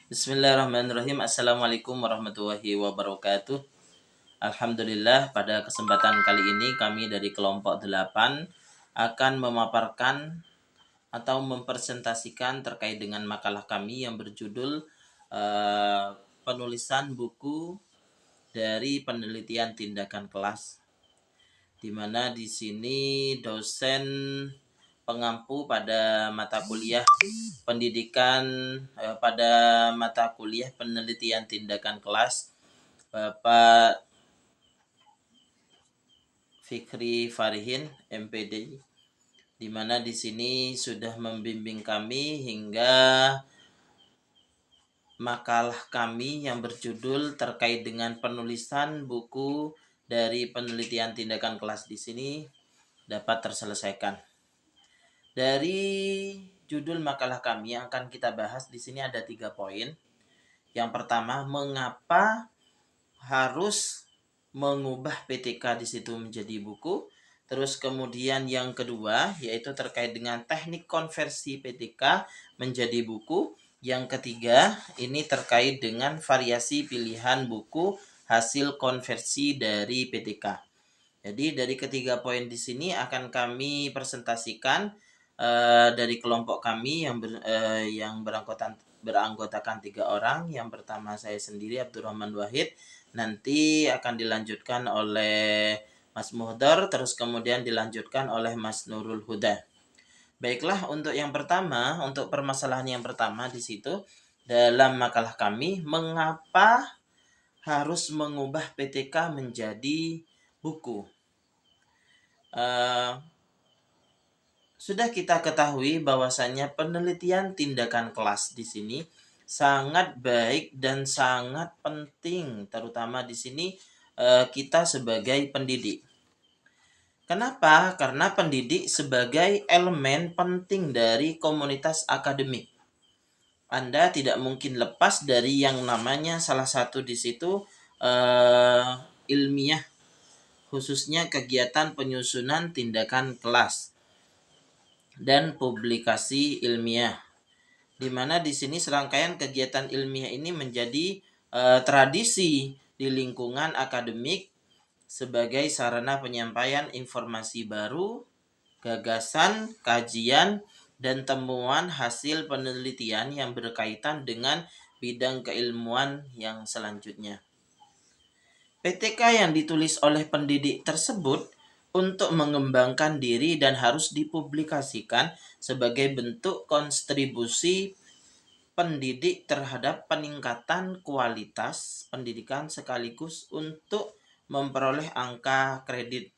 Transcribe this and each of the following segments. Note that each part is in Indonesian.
Bismillahirrahmanirrahim. Assalamualaikum warahmatullahi wabarakatuh. Alhamdulillah, pada kesempatan kali ini kami dari kelompok 8 akan memaparkan atau mempresentasikan terkait dengan makalah kami yang berjudul penulisan buku dari penelitian tindakan kelas, di mana di sini dosen pengampu pada mata kuliah pendidikan pada mata kuliah penelitian tindakan kelas Bapak Fikri Farihin MPD, di mana di sini sudah membimbing kami hingga makalah kami yang berjudul terkait dengan penulisan buku dari penelitian tindakan kelas di sini dapat terselesaikan. Dari judul makalah kami yang akan kita bahas di sini ada 3 poin. Yang pertama, mengapa harus mengubah PTK di situ menjadi buku. Terus kemudian yang kedua yaitu terkait dengan teknik konversi PTK menjadi buku. Yang ketiga ini terkait dengan variasi pilihan buku hasil konversi dari PTK. Jadi dari ketiga poin di sini akan kami presentasikan dari kelompok kami yang beranggotakan 3 orang. Yang pertama saya sendiri, Abdurrahman Wahid. Nanti akan dilanjutkan oleh Mas Muhdar, terus kemudian dilanjutkan oleh Mas Nurul Huda. Baiklah, untuk yang pertama, untuk permasalahan yang pertama di situ dalam makalah kami, mengapa harus mengubah PTK menjadi buku? Sudah kita ketahui bahwasannya penelitian tindakan kelas di sini sangat baik dan sangat penting, terutama di sini kita sebagai pendidik. Kenapa? Karena pendidik sebagai elemen penting dari komunitas akademik. Anda tidak mungkin lepas dari yang namanya salah satu di situ ilmiah, khususnya kegiatan penyusunan tindakan kelas dan publikasi ilmiah, di mana di sini serangkaian kegiatan ilmiah ini menjadi tradisi di lingkungan akademik sebagai sarana penyampaian informasi baru, gagasan, kajian, dan temuan hasil penelitian yang berkaitan dengan bidang keilmuan yang selanjutnya. PTK yang ditulis oleh pendidik tersebut untuk mengembangkan diri dan harus dipublikasikan sebagai bentuk kontribusi pendidik terhadap peningkatan kualitas pendidikan sekaligus untuk memperoleh angka kredit.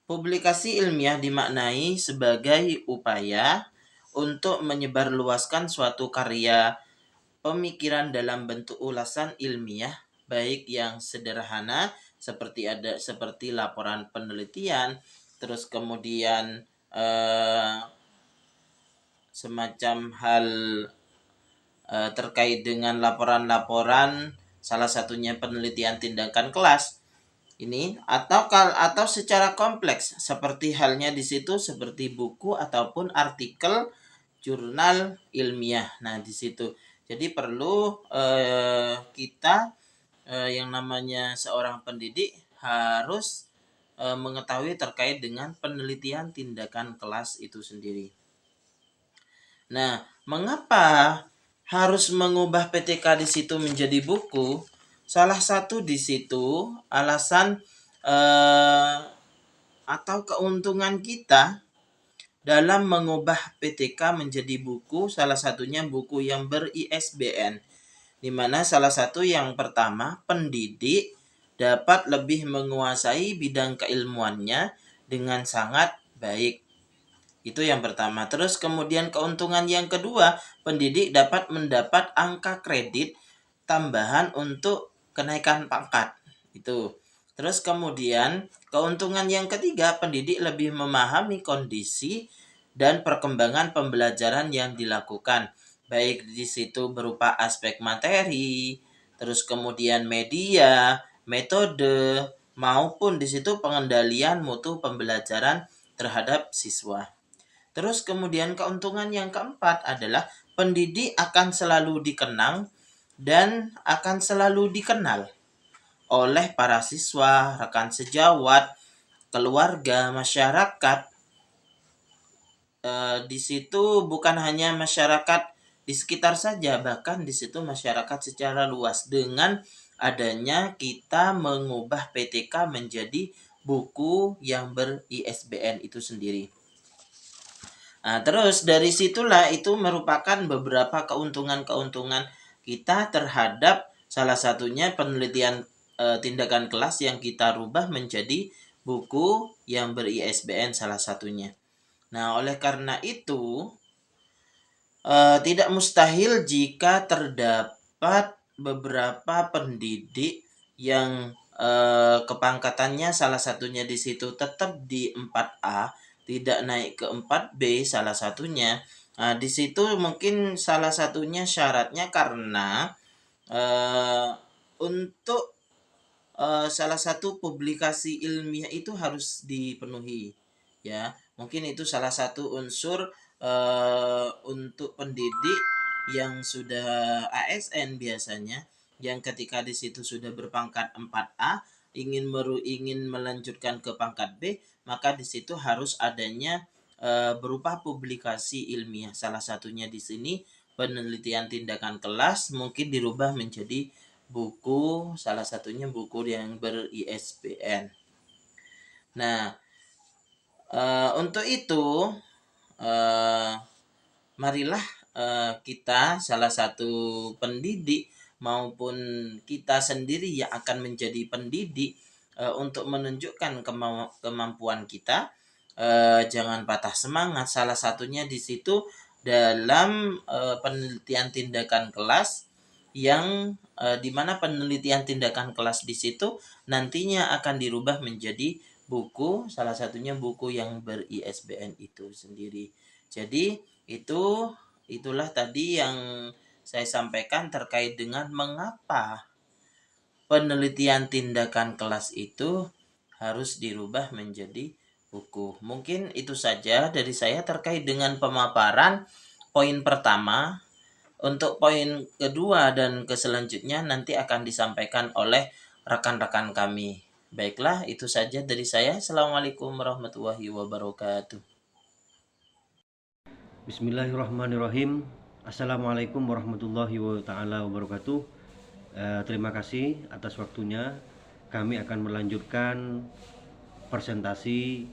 Publikasi ilmiah dimaknai sebagai upaya untuk menyebarluaskan suatu karya pemikiran dalam bentuk ulasan ilmiah, baik yang sederhana seperti laporan penelitian, terus kemudian semacam hal terkait dengan laporan-laporan, salah satunya penelitian tindakan kelas ini, atau secara kompleks seperti halnya di situ seperti buku ataupun artikel jurnal ilmiah. Nah, di situ jadi perlu kita yang namanya seorang pendidik harus mengetahui terkait dengan penelitian tindakan kelas itu sendiri. Nah, mengapa harus mengubah PTK di situ menjadi buku? Salah satu di situ alasan atau keuntungan kita dalam mengubah PTK menjadi buku, salah satunya buku yang ber-ISBN, di mana salah satu yang pertama, pendidik dapat lebih menguasai bidang keilmuannya dengan sangat baik. Itu yang pertama. Terus kemudian keuntungan yang kedua, pendidik dapat mendapat angka kredit tambahan untuk kenaikan pangkat. Itu. Terus kemudian keuntungan yang ketiga, pendidik lebih memahami kondisi dan perkembangan pembelajaran yang dilakukan. Baik di situ berupa aspek materi, terus kemudian media, metode, maupun di situ pengendalian mutu pembelajaran terhadap siswa. Terus kemudian keuntungan yang keempat adalah pendidik akan selalu dikenang dan akan selalu dikenal oleh para siswa, rekan sejawat, keluarga, masyarakat. Di situ bukan hanya masyarakat di sekitar saja, bahkan di situ masyarakat secara luas dengan adanya kita mengubah PTK menjadi buku yang ber-ISBN itu sendiri. Nah, terus dari situlah itu merupakan beberapa keuntungan-keuntungan kita terhadap salah satunya penelitian tindakan kelas yang kita rubah menjadi buku yang ber-ISBN salah satunya. Nah, oleh karena itu tidak mustahil jika terdapat beberapa pendidik yang kepangkatannya salah satunya di situ tetap di 4A, tidak naik ke 4B salah satunya. Nah, di situ mungkin salah satunya syaratnya karena untuk salah satu publikasi ilmiah itu harus dipenuhi, ya. Mungkin itu salah satu unsur untuk pendidik yang sudah ASN biasanya, yang ketika di situ sudah berpangkat 4A ingin melanjutkan ke pangkat B, maka di situ harus adanya berupa publikasi ilmiah. Salah satunya di sini penelitian tindakan kelas mungkin dirubah menjadi buku, salah satunya buku yang ber-ISBN. Nah, untuk itu marilah kita salah satu pendidik maupun kita sendiri yang akan menjadi pendidik untuk menunjukkan kemampuan kita, jangan patah semangat. Salah satunya di situ dalam penelitian tindakan kelas yang di mana penelitian tindakan kelas di situ nantinya akan dirubah menjadi buku, salah satunya buku yang ber-ISBN itu sendiri. Jadi itulah tadi yang saya sampaikan terkait dengan mengapa penelitian tindakan kelas itu harus dirubah menjadi buku. Mungkin itu saja dari saya terkait dengan pemaparan poin pertama. Untuk poin kedua dan selanjutnya nanti akan disampaikan oleh rekan-rekan kami. Baiklah, itu saja dari saya. Assalamualaikum warahmatullahi wabarakatuh. Bismillahirrahmanirrahim. Assalamualaikum warahmatullahi wabarakatuh. Terima kasih atas waktunya. Kami akan melanjutkan presentasi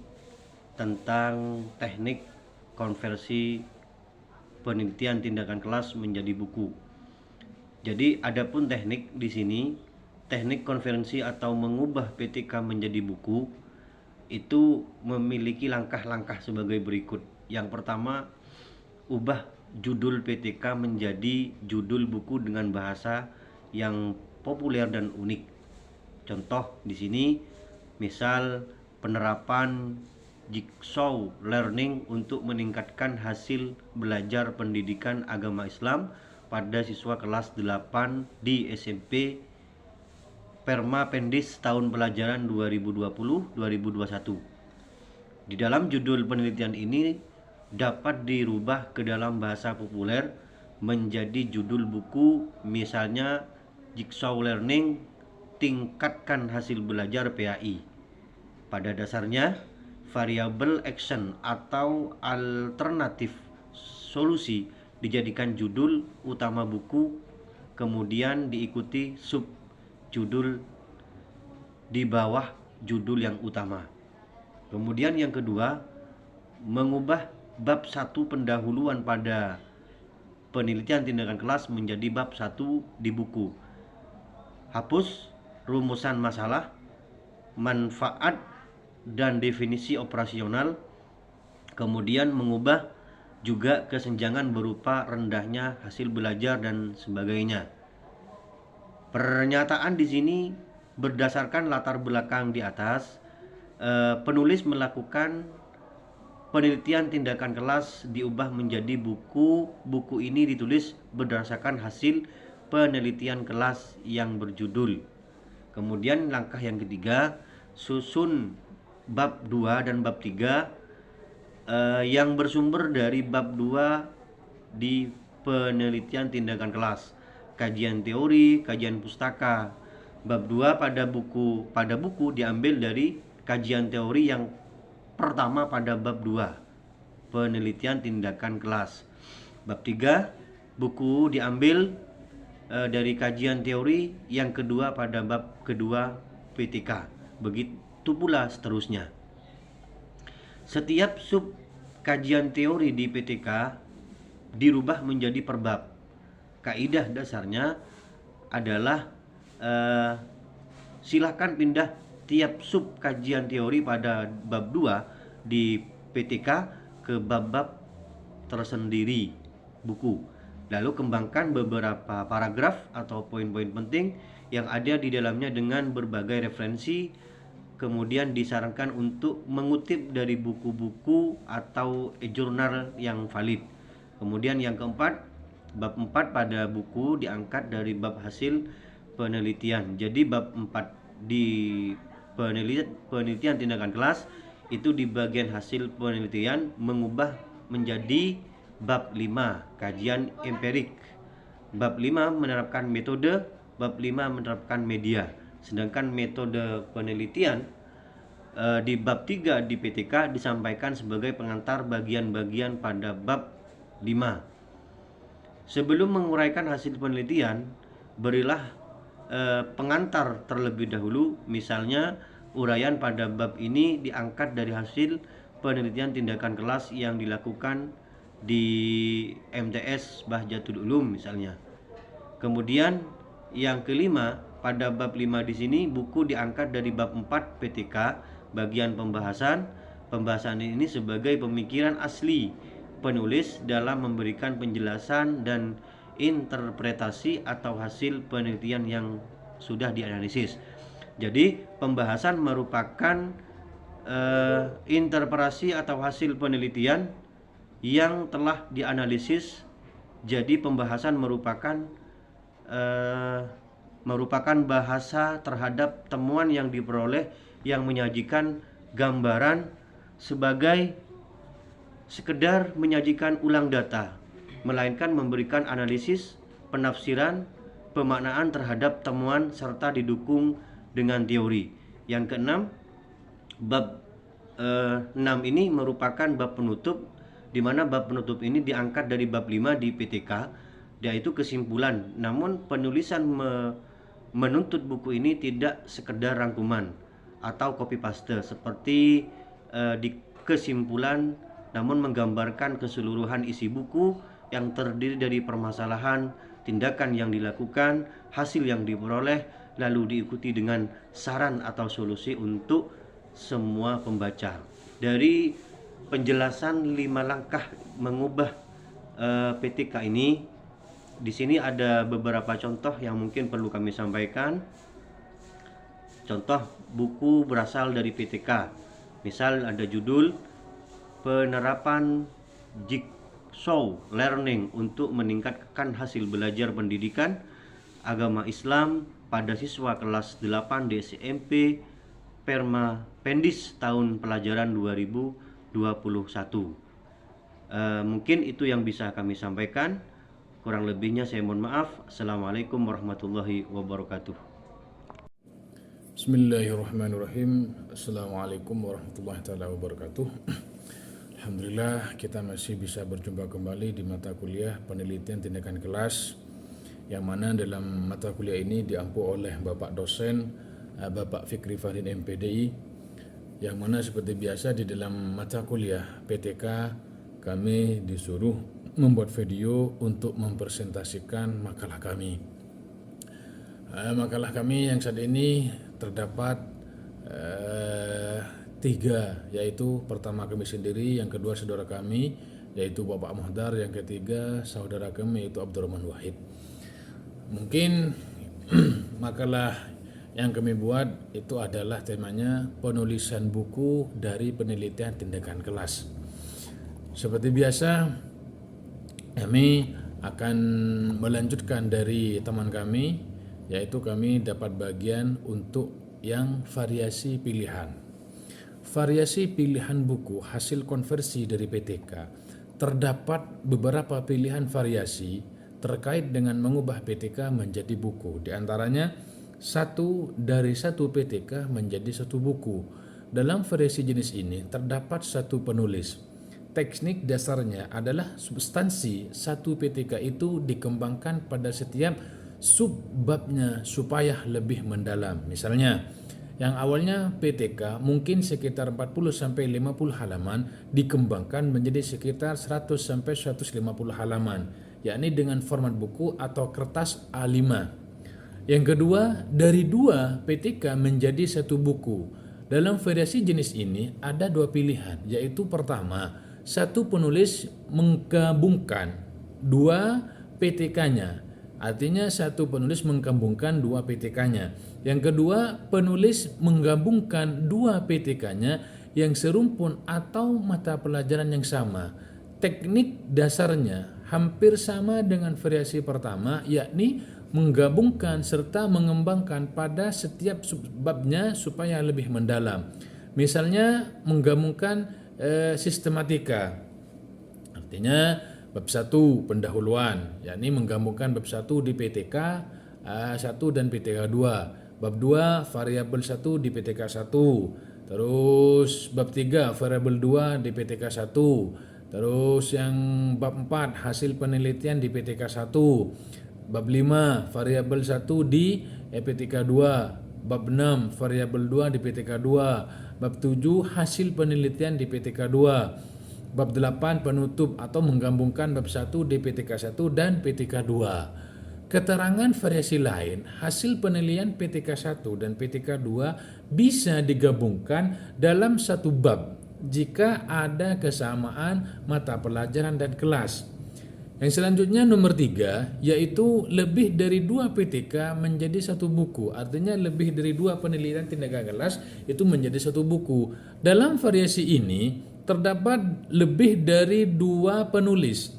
tentang teknik konversi penelitian tindakan kelas menjadi buku. Jadi adapun teknik di sini, teknik konversi atau mengubah PTK menjadi buku itu memiliki langkah-langkah sebagai berikut. Yang pertama, ubah judul PTK menjadi judul buku dengan bahasa yang populer dan unik. Contoh di sini, misal penerapan jigsaw learning untuk meningkatkan hasil belajar pendidikan agama Islam pada siswa kelas 8 di SMP Perma Pendis tahun pelajaran 2020-2021. Di dalam judul penelitian ini dapat dirubah ke dalam bahasa populer menjadi judul buku, misalnya Jigsaw Learning Tingkatkan Hasil Belajar PAI. Pada dasarnya, variable action atau alternatif solusi dijadikan judul utama buku, kemudian diikuti sub judul di bawah judul yang utama. Kemudian yang kedua, mengubah bab 1 pendahuluan pada penelitian tindakan kelas menjadi bab 1 di buku. Hapus rumusan masalah, manfaat dan definisi operasional, kemudian mengubah juga kesenjangan berupa rendahnya hasil belajar dan sebagainya. Pernyataan di sini berdasarkan latar belakang di atas, penulis melakukan penelitian tindakan kelas diubah menjadi buku. Buku ini ditulis berdasarkan hasil penelitian kelas yang berjudul. Kemudian langkah yang ketiga, susun bab 2 dan bab 3 yang bersumber dari bab 2 di penelitian tindakan kelas, kajian teori, kajian pustaka. Bab 2 pada buku diambil dari kajian teori yang pertama pada bab 2, penelitian tindakan kelas. Bab 3 buku diambil dari kajian teori yang kedua pada bab kedua PTK. Begitu pula seterusnya. Setiap sub kajian teori di PTK dirubah menjadi per bab. Kaidah dasarnya adalah silakan pindah tiap sub kajian teori pada bab 2 di PTK ke bab-bab tersendiri buku. Lalu kembangkan beberapa paragraf atau poin-poin penting yang ada di dalamnya dengan berbagai referensi. Kemudian disarankan untuk mengutip dari buku-buku atau jurnal yang valid. Kemudian yang keempat, bab 4 pada buku diangkat dari bab hasil penelitian. Jadi bab 4 di penelitian tindakan kelas itu di bagian hasil penelitian mengubah menjadi bab 5 kajian empirik. Bab 5 menerapkan metode, bab 5 menerapkan media. Sedangkan metode penelitian di bab 3 di PTK disampaikan sebagai pengantar bagian-bagian pada bab 5. Sebelum menguraikan hasil penelitian, berilah pengantar terlebih dahulu. Misalnya, uraian pada bab ini diangkat dari hasil penelitian tindakan kelas yang dilakukan di MTS Bahjatul Ulum misalnya. Kemudian yang kelima, pada bab 5 di sini buku diangkat dari bab 4 PTK bagian pembahasan. Pembahasan ini sebagai pemikiran asli penulis dalam memberikan penjelasan dan interpretasi atau hasil penelitian yang sudah dianalisis. Jadi pembahasan merupakan interpretasi atau hasil penelitian yang telah dianalisis. Jadi pembahasan merupakan bahasa terhadap temuan yang diperoleh yang menyajikan gambaran sebagai sekedar menyajikan ulang data, melainkan memberikan analisis, penafsiran, pemaknaan terhadap temuan serta didukung dengan teori. Yang keenam, bab 6 ini merupakan bab penutup, di mana bab penutup ini diangkat dari bab 5 di PTK, yaitu kesimpulan. Namun penulisan menuntut buku ini tidak sekedar rangkuman atau copy paste seperti di kesimpulan, namun menggambarkan keseluruhan isi buku yang terdiri dari permasalahan, tindakan yang dilakukan, hasil yang diperoleh, lalu diikuti dengan saran atau solusi untuk semua pembaca. Dari penjelasan 5 langkah mengubah PTK ini, di sini ada beberapa contoh yang mungkin perlu kami sampaikan. Contoh buku berasal dari PTK. Misal ada judul penerapan jigsaw learning untuk meningkatkan hasil belajar pendidikan agama Islam pada siswa kelas 8 di SMP Perma Pendis tahun pelajaran 2021. Mungkin itu yang bisa kami sampaikan. Kurang lebihnya saya mohon maaf. Assalamualaikum warahmatullahi wabarakatuh. Bismillahirrahmanirrahim. Assalamualaikum warahmatullahi wabarakatuh. Alhamdulillah kita masih bisa berjumpa kembali di mata kuliah penelitian tindakan kelas, yang mana dalam mata kuliah ini diampu oleh Bapak dosen Bapak Fikri Fahdin MPDI, yang mana seperti biasa di dalam mata kuliah PTK kami disuruh membuat video untuk mempresentasikan makalah kami. Makalah kami yang saat ini terdapat 3, yaitu pertama kami sendiri, yang kedua saudara kami yaitu Bapak Muhdar, yang ketiga saudara kami yaitu Abdurrahman Wahid. Mungkin makalah yang kami buat itu adalah temanya penulisan buku dari penelitian tindakan kelas. Seperti biasa kami akan melanjutkan dari teman kami, yaitu kami dapat bagian untuk yang variasi pilihan. Variasi pilihan buku hasil konversi dari PTK terdapat beberapa pilihan variasi terkait dengan mengubah PTK menjadi buku. Di antaranya, dari satu PTK menjadi satu buku. Dalam variasi jenis ini terdapat satu penulis. Teknik dasarnya adalah substansi satu PTK itu dikembangkan pada setiap subbabnya supaya lebih mendalam. Misalnya, yang awalnya PTK mungkin sekitar 40-50 halaman dikembangkan menjadi sekitar 100-150 halaman, yakni dengan format buku atau kertas A5. Yang kedua, dari 2 PTK menjadi satu buku. Dalam variasi jenis ini ada 2 pilihan, yaitu pertama, satu penulis menggabungkan 2 PTK-nya. Artinya satu penulis menggabungkan 2 PTK-nya. Yang kedua, penulis menggabungkan 2 PTK-nya yang serumpun atau mata pelajaran yang sama. Teknik dasarnya hampir sama dengan variasi pertama, yakni menggabungkan serta mengembangkan pada setiap subbabnya supaya lebih mendalam. Misalnya menggabungkan sistematika. Artinya bab 1 pendahuluan, yakni menggabungkan bab 1 di PTK 1 dan PTK 2. Bab 2 variabel 1 di PTK 1. Terus bab 3 variabel 2 di PTK 1. Terus yang bab 4 hasil penelitian di PTK 1. Bab 5 variabel 1 di PTK 2. Bab 6 variabel 2 di PTK 2. Bab 7 hasil penelitian di PTK 2. Bab 8 penutup atau menggabungkan bab 1 di PTK 1 dan PTK 2. Keterangan variasi lain, hasil penilaian PTK 1 dan PTK 2 bisa digabungkan dalam satu bab jika ada kesamaan mata pelajaran dan kelas. Yang selanjutnya nomor 3, yaitu lebih dari 2 PTK menjadi satu buku. Artinya lebih dari 2 penelitian tindakan kelas itu menjadi satu buku. Dalam variasi ini terdapat lebih dari 2 penulis.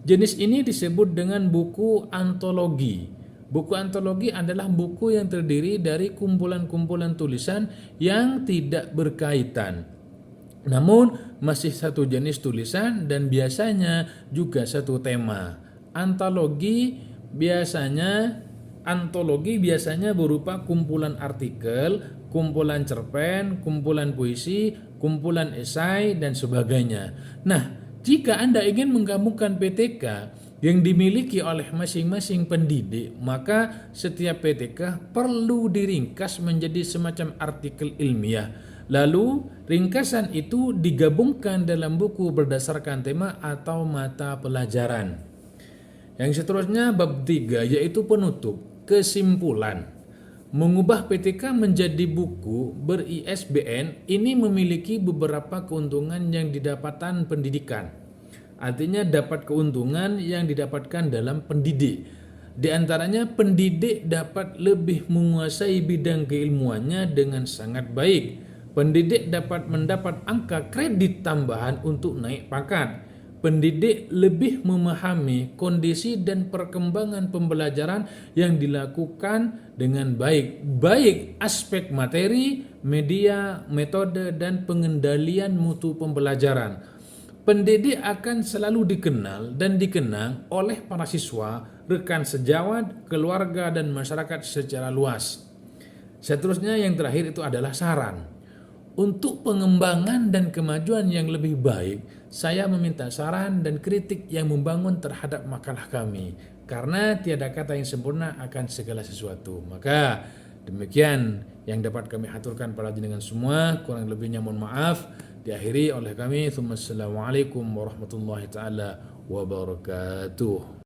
Jenis ini disebut dengan buku antologi. Buku antologi adalah buku yang terdiri dari kumpulan-kumpulan tulisan yang tidak berkaitan, namun masih satu jenis tulisan dan biasanya juga satu tema. Antologi biasanya berupa kumpulan artikel, kumpulan cerpen, kumpulan puisi, kumpulan esai, dan sebagainya. Nah, jika Anda ingin menggabungkan PTK yang dimiliki oleh masing-masing pendidik, maka setiap PTK perlu diringkas menjadi semacam artikel ilmiah. Lalu, ringkasan itu digabungkan dalam buku berdasarkan tema atau mata pelajaran. Yang seterusnya bab 3, yaitu penutup, kesimpulan. Mengubah PTK menjadi buku ber-ISBN ini memiliki beberapa keuntungan yang didapatkan pendidikan. Artinya dapat keuntungan yang didapatkan dalam pendidik. Di antaranya pendidik dapat lebih menguasai bidang keilmuannya dengan sangat baik. Pendidik dapat mendapat angka kredit tambahan untuk naik pangkat. Pendidik lebih memahami kondisi dan perkembangan pembelajaran yang dilakukan dengan baik aspek materi, media, metode, dan pengendalian mutu pembelajaran. Pendidik akan selalu dikenal dan dikenang oleh para siswa, rekan sejawat, keluarga, dan masyarakat secara luas. Seterusnya yang terakhir itu adalah saran. Untuk pengembangan dan kemajuan yang lebih baik, saya meminta saran dan kritik yang membangun terhadap makalah kami, karena tiada kata yang sempurna akan segala sesuatu. Maka demikian yang dapat kami aturkan pada jenengan semua, kurang lebihnya mohon maaf. Diakhiri oleh kami, Assalamualaikum warahmatullahi taala wabarakatuh.